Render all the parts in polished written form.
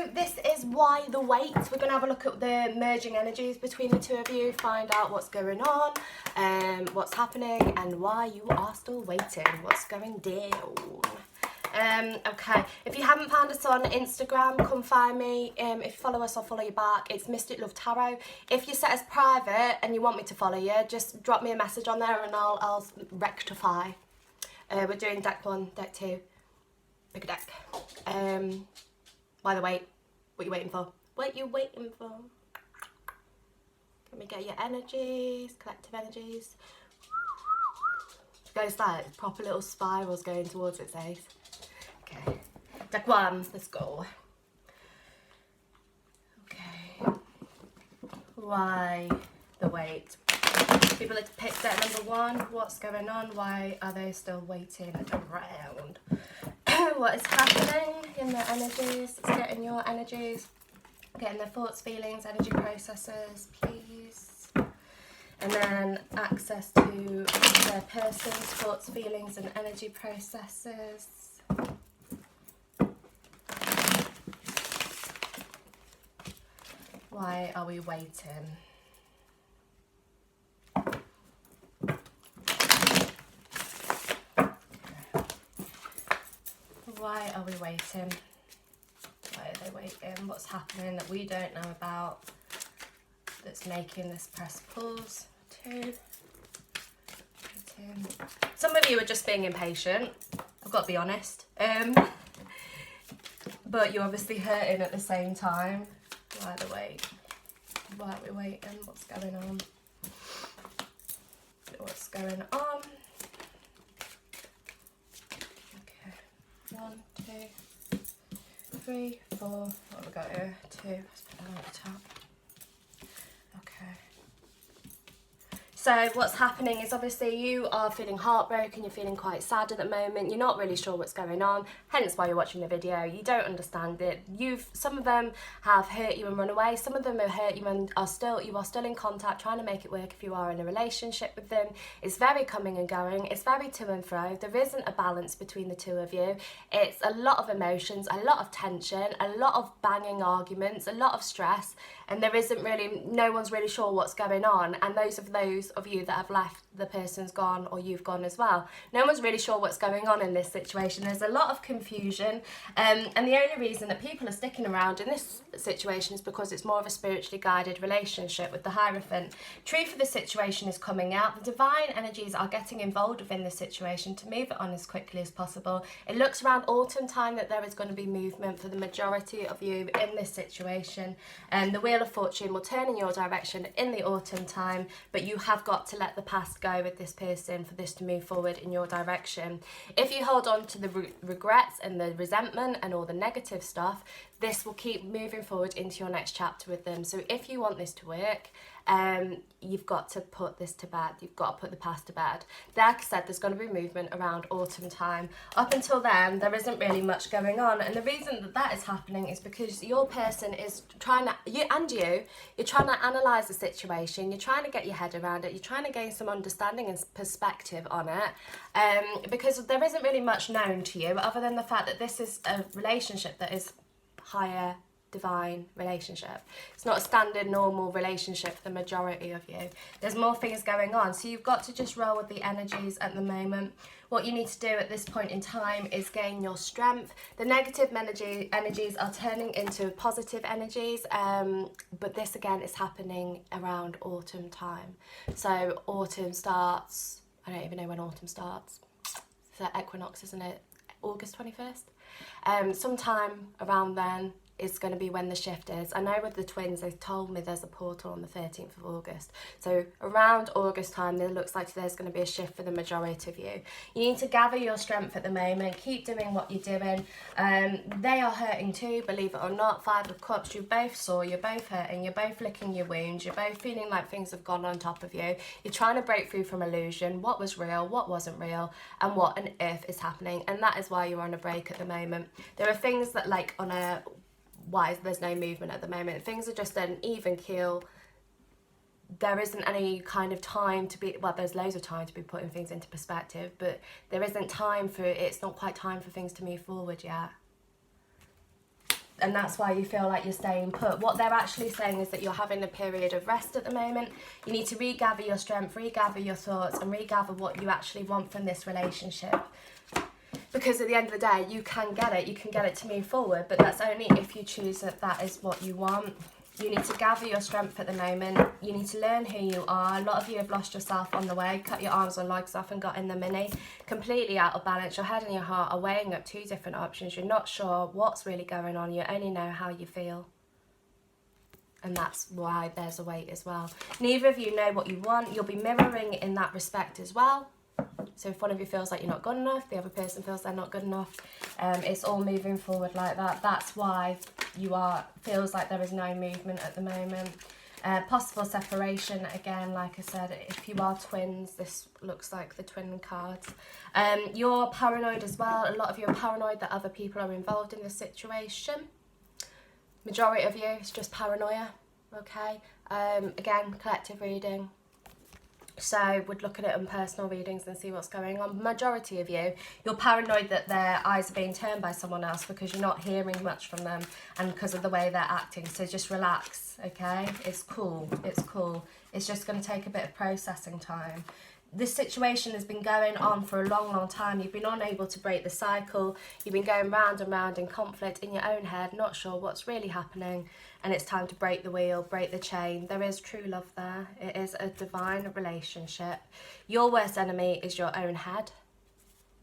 So this is why the wait. We're going to have a look at the merging energies between the two of you, find out what's going on, what's happening, and why you are still waiting, what's going down. Okay, if you haven't found us on Instagram, come find me. If you follow us, I'll follow you back. It's mysticlovetarot. If you set as private and you want me to follow you, just drop me a message on there and I'll rectify. We're doing deck 1, deck 2, pick a deck. By the way, what you waiting for? What you waiting for? Let me get your energies, collective energies. It goes like proper little spirals going towards its face. Okay, deck 1, let's go. Okay, why the wait? People have picked deck number 1. What's going on? Why are they still waiting around? What is happening in their energies? It's getting your energies, getting their thoughts, feelings, energy processes, please. And then access to their person's thoughts, feelings, and energy processes. Why are we waiting? Why are we waiting? Why are they waiting? What's happening that we don't know about that's making this press pause? 2. Some of you are just being impatient, I've got to be honest. But you're obviously hurting at the same time. Why the wait? Why are we waiting? What's going on? What's going on? 1, 2, 3, 4. What have we got here? 2. Let's put that on the top. Okay. So what's happening is obviously you are feeling heartbroken, you're feeling quite sad at the moment, you're not really sure what's going on, hence why you're watching the video. You don't understand it. Some of them have hurt you and run away, some of them have hurt you and you are still in contact, trying to make it work if you are in a relationship with them. It's very coming and going, it's very to and fro, there isn't a balance between the two of you. It's a lot of emotions, a lot of tension, a lot of banging arguments, a lot of stress, and there isn't really, no one's really sure what's going on, and those of you that have left, the person's gone or you've gone as well. No one's really sure what's going on in this situation. There's a lot of confusion, and the only reason that people are sticking around in this situation is because it's more of a spiritually guided relationship with the Hierophant. Truth of the situation is coming out. The divine energies are getting involved within the situation to move it on as quickly as possible. It looks around autumn time that there is going to be movement for the majority of you in this situation, and the Wheel of Fortune will turn in your direction in the autumn time, but you have got to let the past go with this person for this to move forward in your direction. If you hold on to the regrets and the resentment and all the negative stuff, this will keep moving forward into your next chapter with them. So if you want this to work, you've got to put this to bed. You've got to put the past to bed. Like I said, there's going to be movement around autumn time. Up until then, there isn't really much going on. And the reason that that is happening is because your person is trying to, you're trying to analyse the situation. You're trying to get your head around it. You're trying to gain some understanding and perspective on it. Because there isn't really much known to you other than the fact that this is a relationship that is higher divine relationship. It's not a standard normal relationship for the majority of you. There's more things going on, so you've got to just roll with the energies at the moment. What you need to do at this point in time is gain your strength. The negative energies are turning into positive energies, but this again is happening around autumn time. So autumn starts, I don't even know when autumn starts. It's the equinox, isn't it? August 21st? Sometime around then is going to be when the shift is. I know with the twins, they've told me there's a portal on the 13th of August. So around August time, it looks like there's going to be a shift for the majority of you. You need to gather your strength at the moment. Keep doing what you're doing. They are hurting too, believe it or not. 5 of Cups, you're both sore, you're both hurting, you're both licking your wounds, you're both feeling like things have gone on top of you. You're trying to break through from illusion, what was real, what wasn't real, and what on earth is happening. And that is why you're on a break at the moment. There are things that like on a why there's no movement at the moment. Things are just an even keel. There isn't any kind of time to be, well, there's loads of time to be putting things into perspective, but there isn't time for, it's not quite time for things to move forward yet. and that's why you feel like you're staying put. What they're actually saying is that you're having a period of rest at the moment. You need to regather your strength, regather your thoughts, and regather what you actually want from this relationship. Because at the end of the day, you can get it to move forward, but that's only if you choose that that is what you want. You need to gather your strength at the moment. You need to learn who you are. A lot of you have lost yourself on the way, cut your arms and legs off and got in the mini. Completely out of balance. Your head and your heart are weighing up two different options. You're not sure what's really going on. You only know how you feel. And that's why there's a weight as well. Neither of you know what you want. You'll be mirroring in that respect as well. So if one of you feels like you're not good enough, the other person feels they're not good enough, it's all moving forward like that. That's why feels like there is no movement at the moment. Possible separation, again, like I said, if you are twins, this looks like the twin cards. You're paranoid as well. A lot of you are paranoid that other people are involved in the situation. Majority of you, it's just paranoia, okay? Again, collective reading. So would look at it on personal readings and see what's going on. Majority of you, you're paranoid that their eyes are being turned by someone else because you're not hearing much from them and because of the way they're acting. So just relax, okay? It's cool, it's cool. It's just going to take a bit of processing time. This situation has been going on for a long, long time. You've been unable to break the cycle. You've been going round and round in conflict in your own head, not sure what's really happening. And it's time to break the wheel, break the chain. There is true love there. It is a divine relationship. Your worst enemy is your own head.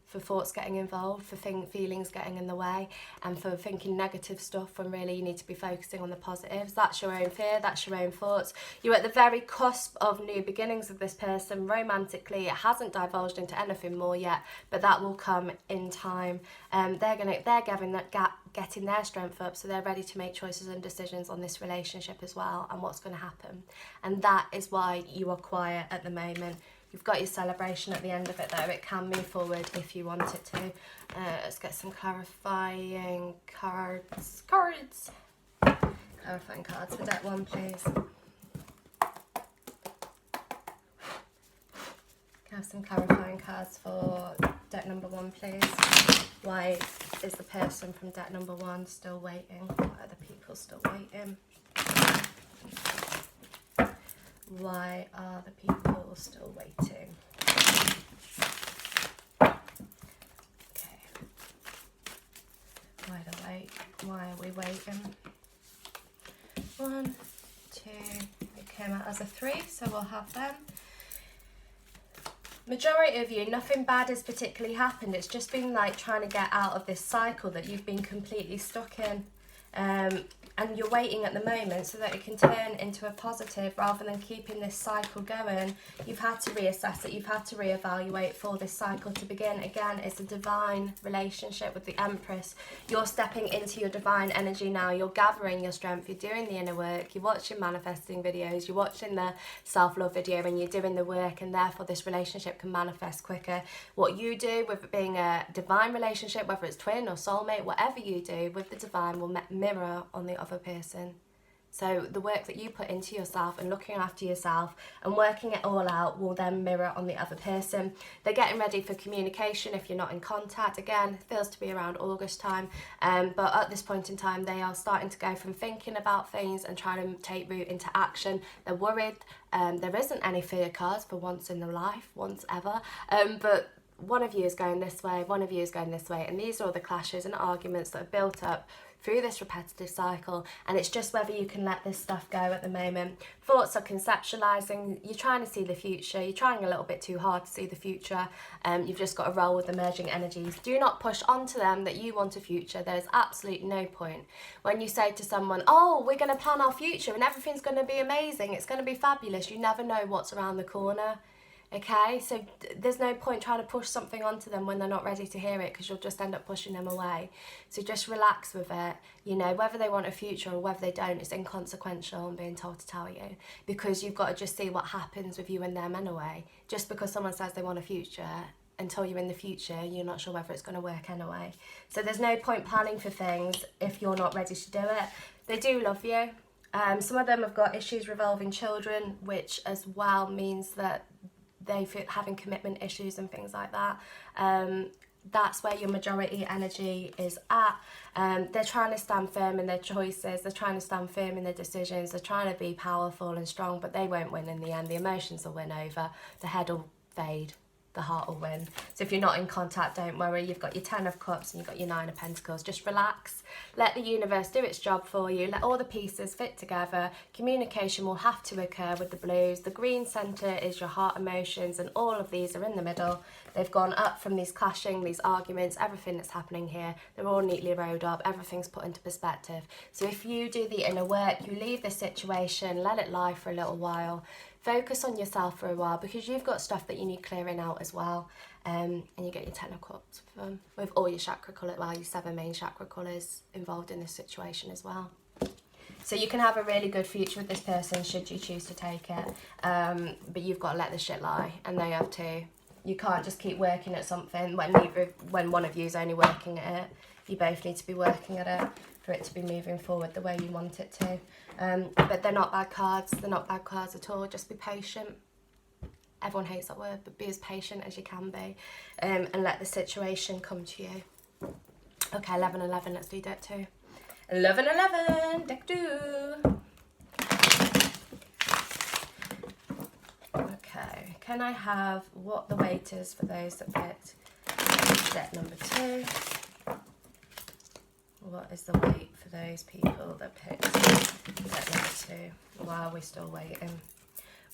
For thoughts getting involved, for feelings getting in the way, and for thinking negative stuff when really you need to be focusing on the positives. That's your own fear, that's your own thoughts. You're at the very cusp of new beginnings with this person romantically. It hasn't divulged into anything more yet, but that will come in time. They're getting their strength up, so they're ready to make choices and decisions on this relationship as well and what's going to happen. And that is why you are quiet at the moment. You've got your celebration at the end of it though. It can move forward if you want it to. Let's get some clarifying cards. Clarifying cards for deck 1, please. Can I have some clarifying cards for deck number 1, please? Why is the person from deck number 1 still waiting? Why are the people still waiting? Why are the people still waiting? Okay. Why the wait? Why are we waiting? 1, 2. It came out as a 3, so we'll have them. Majority of you, nothing bad has particularly happened. It's just been like trying to get out of this cycle that you've been completely stuck in. And you're waiting at the moment so that it can turn into a positive rather than keeping this cycle going. You've had to reassess it, you've had to reevaluate for this cycle to begin. Again, it's a divine relationship with the Empress. You're stepping into your divine energy now, you're gathering your strength, you're doing the inner work, you're watching manifesting videos, you're watching the self-love video and you're doing the work, and therefore this relationship can manifest quicker. What you do with it being a divine relationship, whether it's twin or soulmate, whatever you do with the divine will mirror on the other person. So the work that you put into yourself and looking after yourself and working it all out will then mirror on the other person. They're getting ready for communication if you're not in contact. Again, it feels to be around August time, but at this point in time they are starting to go from thinking about things and trying to take root into action. They're worried. There isn't any fear cards for once in their life, once ever, but one of you is going this way, one of you is going this way, and these are all the clashes and arguments that are built up through this repetitive cycle, and it's just whether you can let this stuff go at the moment. Thoughts are conceptualizing, you're trying to see the future, you're trying a little bit too hard to see the future, you've just got to roll with the merging energies. Do not push onto them that you want a future. There's absolutely no point. When you say to someone, oh, we're going to plan our future and everything's going to be amazing, it's going to be fabulous, you never know what's around the corner. Okay, so there's no point trying to push something onto them when they're not ready to hear it, because you'll just end up pushing them away. So just relax with it. You know, whether they want a future or whether they don't, it's inconsequential and being told to tell you, because you've got to just see what happens with you and them anyway. Just because someone says they want a future, until you're in the future, you're not sure whether it's going to work anyway. So there's no point planning for things if you're not ready to do it. They do love you. Some of them have got issues revolving children, which as well means that they're having commitment issues and things like that. That's where your majority energy is at. They're trying to stand firm in their choices, they're trying to stand firm in their decisions, they're trying to be powerful and strong, but they won't win in the end. The emotions will win over, the head will fade, the heart will win. So if you're not in contact, don't worry. You've got your 10 of Cups and you've got your 9 of Pentacles. Just relax, let the universe do its job for you, let all the pieces fit together. Communication will have to occur with the blues. The green centre is your heart emotions, and all of these are in the middle. They've gone up from these clashing, these arguments, everything that's happening here. They're all neatly rowed up, everything's put into perspective. So if you do the inner work, you leave the situation, let it lie for a little while, focus on yourself for a while, because you've got stuff that you need clearing out as well. And you get your 10 of Cups with all your chakra colour, well, your 7 main chakra colours involved in this situation as well. So you can have a really good future with this person should you choose to take it, but you've got to let the shit lie, and they have to. You can't just keep working at something when one of you is only working at it. You both need to be working at it for it to be moving forward the way you want it to. But they're not bad cards. They're not bad cards at all. Just be patient. Everyone hates that word, but be as patient as you can be, and let the situation come to you. Okay, 11-11. Let's do deck 2. 11-11. Deck 2. Okay, can I have what the weight is for those that picked deck number 2? What is the weight for those people that picked deck number 2? Why are we still waiting?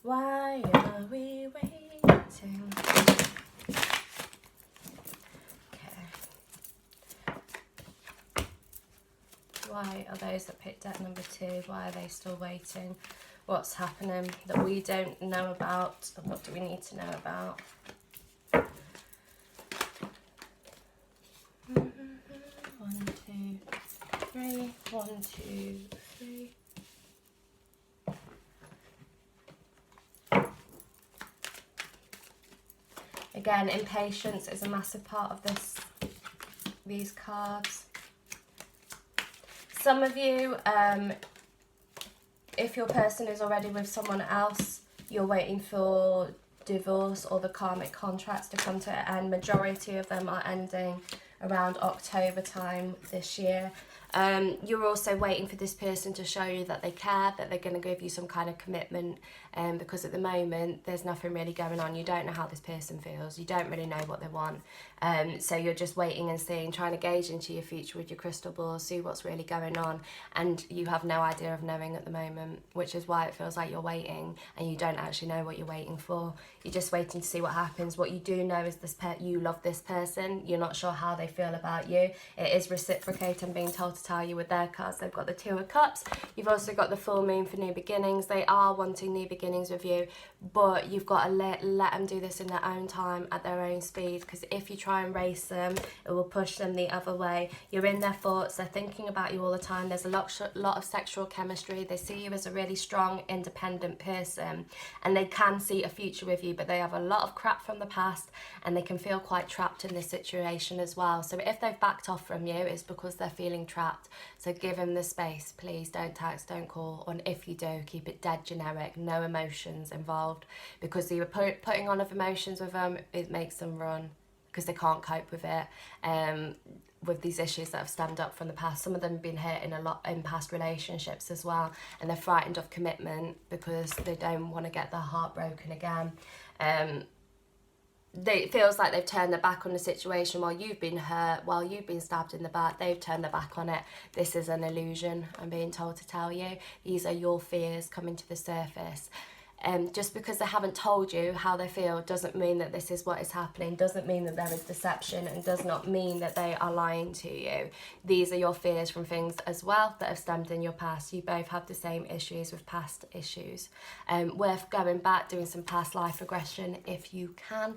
Why are we waiting? Okay. Why are those that picked deck number 2, why are they still waiting? What's happening that we don't know about? And what do we need to know about? 1, 2, 3. 1, 2, 3. Again, impatience is a massive part of these cards. Some of you, if your person is already with someone else, you're waiting for divorce or the karmic contracts to come to an end. Majority of them are ending around October time this year. You're also waiting for this person to show you that they care, that they're going to give you some kind of commitment, because at the moment there's nothing really going on. You don't know how this person feels, you don't really know what they want, so you're just waiting and seeing, trying to gauge into your future with your crystal ball, see what's really going on, and you have no idea of knowing at the moment, which is why it feels like you're waiting and you don't actually know what you're waiting for. You're just waiting to see what happens. What you do know is you love this person, you're not sure how they feel about you. It is reciprocate, I'm being told to tell you with their cards. They've got the 2 of Cups, you've also got the full moon for new beginnings. They are wanting new beginnings with you, but you've got to let them do this in their own time, at their own speed, because if you try and race them, it will push them the other way. You're in their thoughts, they're thinking about you all the time. There's a lot of sexual chemistry. They see you as a really strong, independent person, and they can see a future with you, but they have a lot of crap from the past, and they can feel quite trapped in this situation as well. So if they've backed off from you, it's because they're feeling trapped. So give them the space, please. Don't text, don't call, and if you do, keep it dead generic, no emotions involved, because you're putting on of emotions with them, it makes them run because they can't cope with it. With these issues that have stemmed up from the past, some of them have been hurt in a lot in past relationships as well, and they're frightened of commitment because they don't want to get their heart broken again. It feels like they've turned their back on the situation while you've been hurt, while you've been stabbed in the back. They've turned their back on it. This is an illusion, I'm being told to tell you. These are your fears coming to the surface. Just because they haven't told you how they feel doesn't mean that this is what is happening, doesn't mean that there is deception, and does not mean that they are lying to you. These are your fears from things as well that have stemmed in your past. You both have the same issues with past issues. Worth going back, doing some past life regression if you can.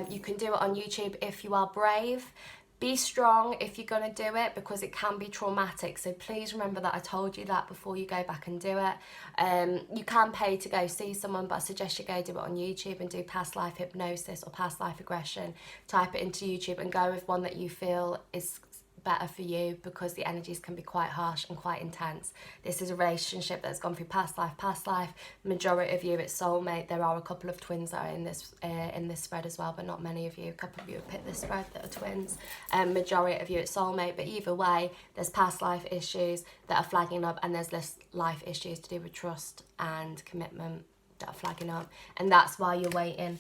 You can do it on YouTube if you are brave. Be strong if you're going to do it, because it can be traumatic. So please remember that I told you that before you go back and do it. You can pay to go see someone, but I suggest you go do it on YouTube and do past life hypnosis or past life regression. Type it into YouTube and go with one that you feel is better for you, because the energies can be quite harsh and quite intense. This is a relationship that's gone through past life. Majority of you, it's soulmate. There are a couple of twins that are in this spread as well, but not many of you. A couple of you have picked this spread that are twins. Majority of you, it's soulmate. But either way, there's past life issues that are flagging up, and there's this life issues to do with trust and commitment that are flagging up, and that's why you're waiting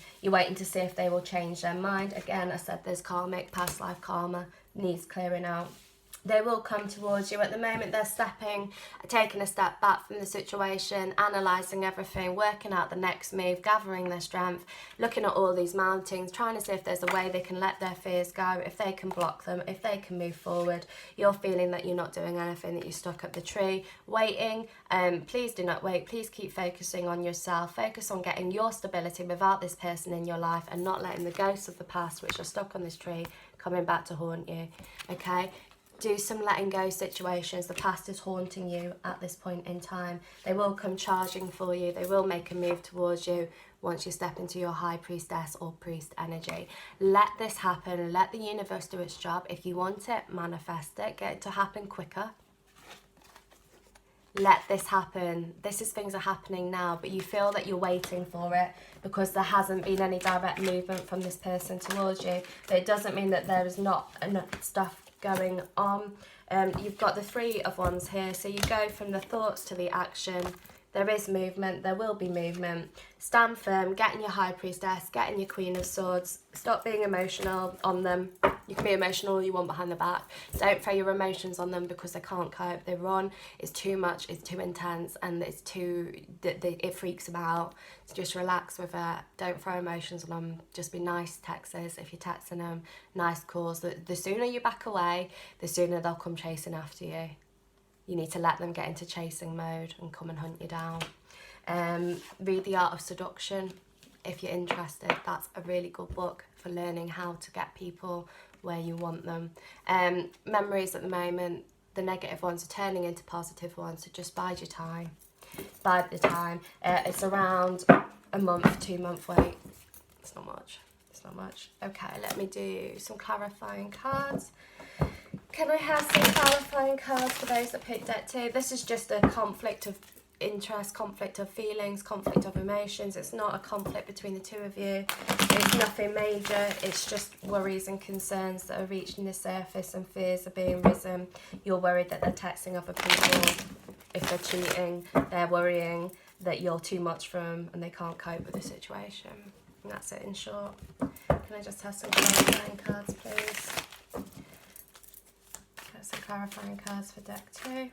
to see if they will change their mind. Again, I said there's karmic, past life karma needs clearing out. They will come towards you. At the moment, they're taking a step back from the situation, analysing everything, working out the next move, gathering their strength, looking at all these mountains, trying to see if there's a way they can let their fears go, if they can block them, if they can move forward. You're feeling that you're not doing anything, that you're stuck up the tree, waiting. Please do not wait. Please keep focusing on yourself. Focus on getting your stability without this person in your life, and not letting the ghosts of the past, which are stuck on this tree, coming back to haunt you. Okay? Do some letting go situations. The past is haunting you at this point in time. They will come charging for you. They will make a move towards you once you step into your high priestess or priest energy. Let this happen. Let the universe do its job. If you want it, manifest it. Get it to happen quicker. Let this happen. Things are happening now, but you feel that you're waiting for it because there hasn't been any direct movement from this person towards you. But it doesn't mean that there is not enough stuff going on. You've got the Three of Wands here, so you go from the thoughts to the action. There is movement, there will be movement. Stand firm, get in your High Priestess, get in your Queen of Swords. Stop being emotional on them. You can be emotional all you want behind the back. Don't throw your emotions on them because they can't cope. They run, it's too much, it's too intense, and it freaks them out. So just relax with it. Don't throw emotions on them. Just be nice texters if you're texting them. Nice calls. The sooner you back away, the sooner they'll come chasing after you. You need to let them get into chasing mode and come and hunt you down. Read The Art of Seduction if you're interested. That's a really good book for learning how to get people where you want them. Memories at the moment, the negative ones are turning into positive ones, so just bide your time. Bide the time. It's around a month, 2 month wait. It's not much. It's not much. Okay, let me do some clarifying cards. Can I have some clarifying cards for those that picked it too? This is just a conflict of interest, conflict of feelings, conflict of emotions. It's not a conflict between the two of you. It's nothing major. It's just worries and concerns that are reaching the surface, and fears are being risen. You're worried that they're texting other people. If they're cheating, they're worrying that you're too much for them and they can't cope with the situation. And that's it in short. Can I just have some clarifying cards, please? Some clarifying cards for deck 2.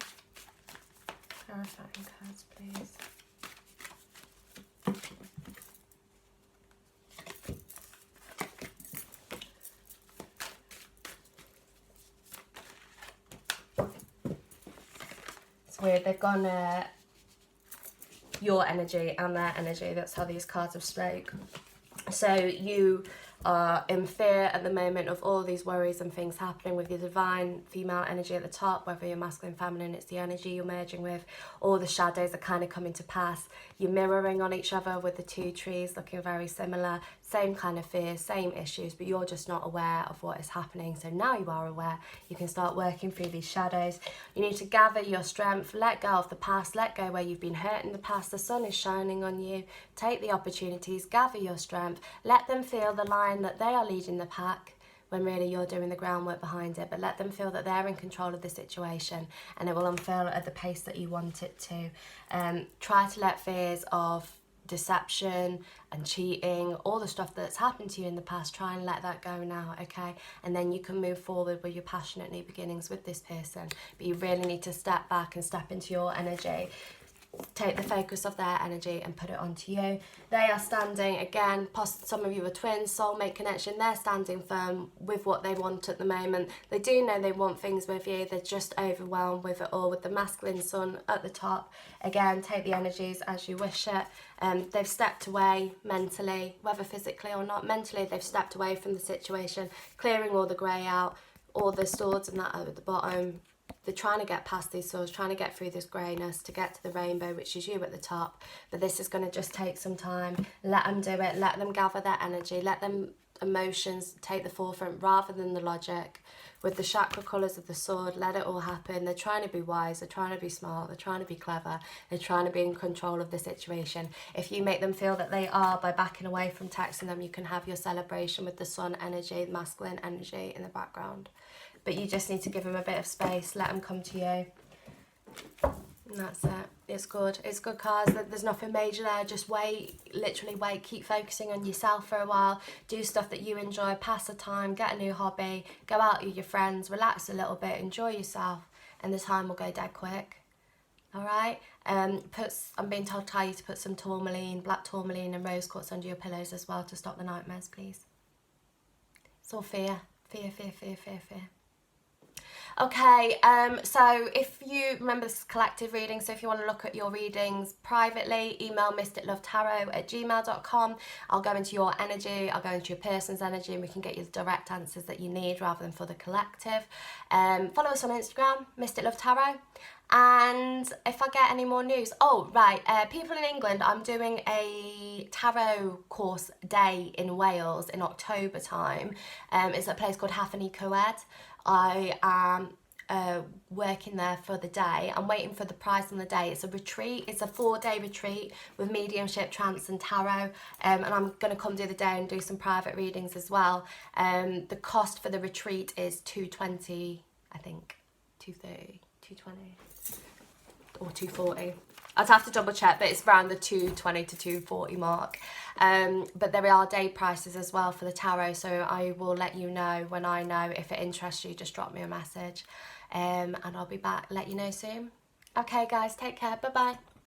Clarifying cards, please. It's weird, they've gone your energy and their energy. That's how these cards have spoke. So you are in fear at the moment of all these worries and things happening with your divine female energy at the top, whether you're masculine, feminine, it's the energy you're merging with. All the shadows are kind of coming to pass. You're mirroring on each other with the two trees looking very similar. Same kind of fears, same issues, but you're just not aware of what is happening. So now you are aware. You can start working through these shadows. You need to gather your strength, let go of the past, let go where you've been hurt in the past. The sun is shining on you. Take the opportunities, gather your strength, let them feel the line that they are leading the pack when really you're doing the groundwork behind it, but let them feel that they're in control of the situation and it will unfurl at the pace that you want it to. Try to let fears of deception and cheating, all the stuff that's happened to you in the past, try and let that go now, okay? And then you can move forward with your passionate new beginnings with this person, but you really need to step back and step into your energy. Take the focus of their energy and put it onto you. They are standing, again, some of you are twins, soulmate connection, they're standing firm with what they want at the moment. They do know they want things with you, they're just overwhelmed with it all, with the masculine sun at the top. Again, take the energies as you wish it. They've stepped away mentally, whether physically or not, mentally they've stepped away from the situation, clearing all the grey out, all the swords and that at the bottom. They're trying to get past these swords, trying to get through this greyness to get to the rainbow, which is you at the top. But this is going to just take some time. Let them do it. Let them gather their energy. Let them emotions take the forefront rather than the logic. With the chakra colours of the sword, let it all happen. They're trying to be wise, they're trying to be smart, they're trying to be clever, they're trying to be in control of the situation. If you make them feel that they are by backing away from texting them, you can have your celebration with the sun energy, the masculine energy in the background. But you just need to give them a bit of space, let them come to you. And that's it. It's good. It's good, cards. There's nothing major there. Just wait. Literally wait. Keep focusing on yourself for a while. Do stuff that you enjoy. Pass the time. Get a new hobby. Go out with your friends. Relax a little bit. Enjoy yourself. And the time will go dead quick. Alright? I'm being told to tell you to put some tourmaline, black tourmaline and rose quartz under your pillows as well to stop the nightmares, please. It's all fear. Fear, fear, fear, fear, fear. Okay, so if you remember, this is collective reading, so if you want to look at your readings privately, email mysticlovetarot@gmail.com. I'll go into your energy, I'll go into your person's energy, and we can get you the direct answers that you need rather than for the collective. Follow us on Instagram, mysticlovetarot. And if I get any more news, oh right, people in England, I'm doing a tarot course day in Wales in October time. It's a place called Hathany Coed. I am working there for the day. I'm waiting for the price on the day. It's a retreat. It's a 4-day retreat with mediumship, trance and tarot. And I'm going to come do the day and do some private readings as well. The cost for the retreat is $220, I think. $230, $220 or $240. I'd have to double check, but it's around the $220 to $240 mark. But there are day prices as well for the tarot, so I will let you know when I know. If it interests you, just drop me a message, and I'll be back, let you know soon. Okay guys, take care, bye bye.